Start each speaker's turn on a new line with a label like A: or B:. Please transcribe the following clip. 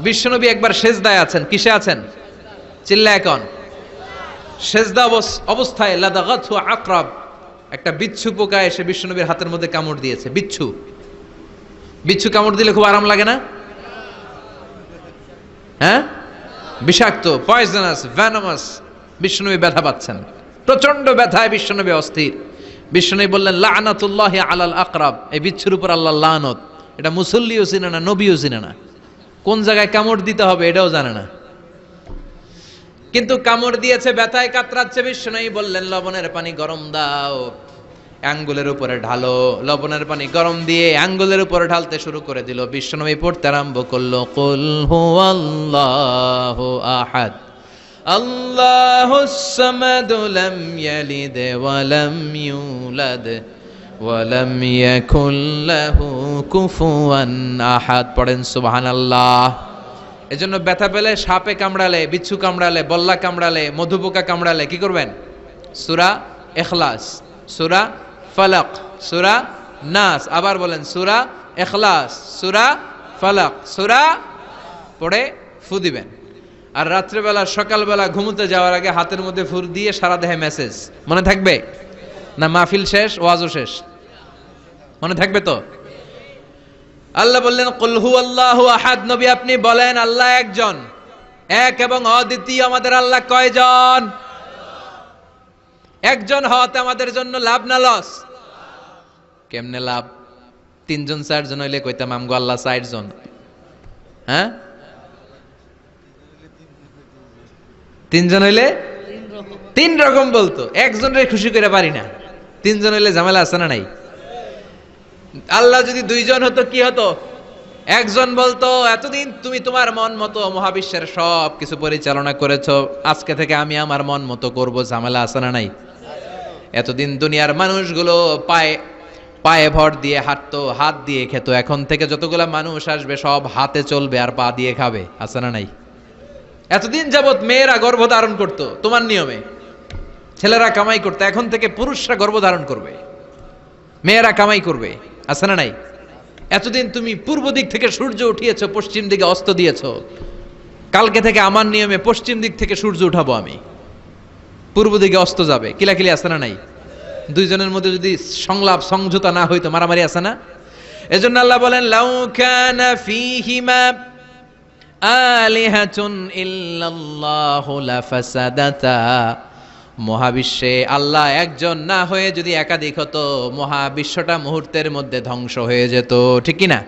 A: বিশ্বনবী একবার সেজদায় আছেন, কিসে আছেন? চিল্লায় এখন। সেজদা অবস্থায় লাদাগাতহু আকরাব, একটা বিচ্ছু পোকা এসে বিশ্বনবীর হাতের মধ্যে কামড় দিয়েছে। বিচ্ছু কামড় দিলে খুব আরাম লাগে না? হ্যাঁ, বিষাক্ত, পয়জনাস, ভ্যানোমাস। বিশ্বনবী ব্যথা পাচ্ছেন, প্রচন্ড ব্যথায় বিশ্বনবী অস্থির। বিশ্বনবী বললেন লাআনাতুল্লাহি আলাল আকরাব, এই বিচ্ছুর উপর আল্লাহর লানত। এটা মুসল্লিও চিনে না, নবীও চিনে না, কোন জায়গায় কামড় দিতে হবে এটাও জানে না, কিন্তু কামড় দিয়েছে, ব্যথায় কাতরাচ্ছে। বিশ্বনবী বললেন লবণের পানি গরম দাও, আঙ্গুলের উপরে ঢালো। লবণের পানি গরম দিয়ে আঙ্গুলের উপরে ঢালতে শুরু করে দিল। বিশ্বনবী পড়তে আরম্ভ করলো কুল হুয়াল্লাহু আহাদ আল্লাহুস সামাদ লাম ইয়ালিদ ওয়া লাম ইউলাদ ওয়া লাম ইয়াকুল লাহু কুফুয়ান আহাদ। পড়েন সুবহানাল্লাহ। এজন্য ব্যথা পেলে, সাপে কামড়ালে, বিচ্ছু কামড়ালে, বল্লা কামড়ালে, মধুপোকা কামড়ালে কি করবেন? সূরা ইখলাস, সূরা ফালাক, সূরা নাস। আবার বলেন সূরা ইখলাস, সূরা ফালাক, সূরা পড়ে ফু দিবেন। আর রাত্রেবেলা, সকালবেলা ঘুমোতে যাওয়ার আগে হাতের মধ্যে ফুর দিয়ে সারা দেহে মেসেজ। মনে থাকবে না? মাহফিল শেষ, ওয়াজও শেষ, মনে থাকবে তো? আল্লাহ বললেন কুল হুয়াল্লাহু আহাদ, নবী আপনি বলেন আল্লাহ একজন, এক এবং অদ্বিতীয়। আমাদের আল্লাহ কয়জন? একজন হওয়াতে আমাদের জন্য লাভ না লস? কেমনে লাভ? 3 জন 4 জন হইলে কইতাম আমগো আল্লাহ 60 জন। হ্যাঁ, 3 জন হইলে 3 রকম বলতো, একজনের খুশি করে পারি না। 3 জন হইলে ঝামেলা আছে না নাই? আল্লাহ যদি 2 জন হতো কি হতো? একজন বলতো এতদিন তুমি তোমার মন মতো মহাবিশ্বের সব কিছু পরিচালনা করেছো, আজকে থেকে আমি আমার মন মতো করব। ঝামেলা আছে না নাই? এতদিন দুনিয়ার মানুষগুলো পায়ে ভর দিয়ে হাঁটতো, হাত দিয়ে খেত, এখন থেকে যতগুলা মানুষ আসবে সব হাতে চলবে আর পা দিয়ে খাবে। আছে না নাই? এতদিন যাবত মেয়েরা গর্ভধারণ করতো তোমার নিয়মে, ছেলেরা কামাই করতো, এখন থেকে পুরুষরা গর্ভধারণ করবে, মেয়েরা কামাই করবে। আছে না নাই? এতদিন তুমি পূর্ব দিক থেকে সূর্য উঠিয়েছো, পশ্চিম দিকে অস্ত দিয়েছো, কালকে থেকে আমার নিয়মে পশ্চিম দিক থেকে সূর্য উঠাবো আমি, পূর্ব দিকে অস্ত যাবে। কিলাকিলি আছে না নাই? 2 জনের মধ্যে যদি সংলাপ সমঝোতা না হইতো মারামারি আছে না? এজন্য আল্লাহ বলেন লাউ কানা ফীহিমা আলিহাতুন ইল্লাল্লাহু লাফাসাদাতা, মহাবিশ্বে আল্লাহ একজন না হয়ে যদি একাধিক হতো, মহাবিশ্বটা মুহূর্তের মধ্যে ধ্বংস হয়ে যেত। ঠিক কি না?